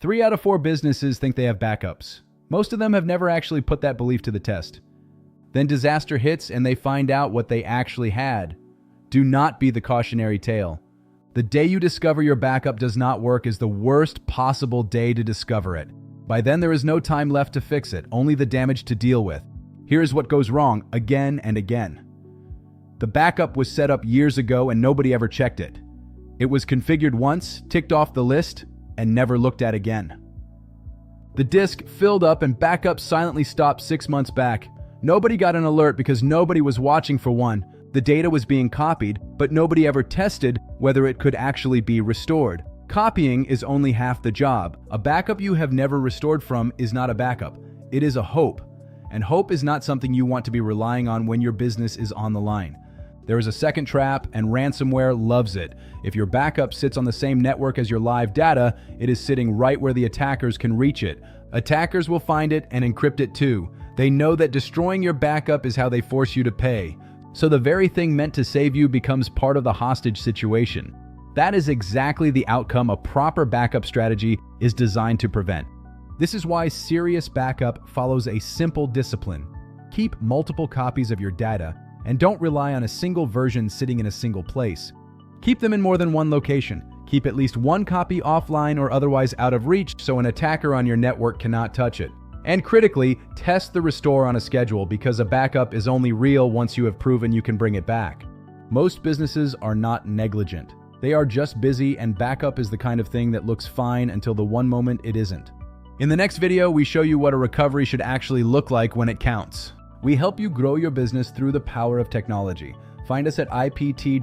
3 out of 4 businesses think they have backups. Most of them have never actually put that belief to the test. Then disaster hits and they find out what they actually had. Do not be the cautionary tale. The day you discover your backup does not work is the worst possible day to discover it. By then there is no time left to fix it, only the damage to deal with. Here's what goes wrong again and again. The backup was set up years ago and nobody ever checked it. It was configured once, ticked off the list, and never looked at again. The disk filled up and backup silently stopped 6 months back. Nobody got an alert because nobody was watching for one. The data was being copied, but nobody ever tested whether it could actually be restored. Copying is only half the job. A backup you have never restored from is not a backup. It is a hope. And hope is not something you want to be relying on when your business is on the line. There is a second trap, and ransomware loves it. If your backup sits on the same network as your live data, it is sitting right where the attackers can reach it. Attackers will find it and encrypt it too. They know that destroying your backup is how they force you to pay. So the very thing meant to save you becomes part of the hostage situation. That is exactly the outcome a proper backup strategy is designed to prevent. This is why serious backup follows a simple discipline. Keep multiple copies of your data and don't rely on a single version sitting in a single place. Keep them in more than one location. Keep at least one copy offline or otherwise out of reach so an attacker on your network cannot touch it. And critically, test the restore on a schedule because a backup is only real once you have proven you can bring it back. Most businesses are not negligent. They are just busy, and backup is the kind of thing that looks fine until the one moment it isn't. In the next video, we show you what a recovery should actually look like when it counts. We help you grow your business through the power of technology. Find us at ipt.za.com.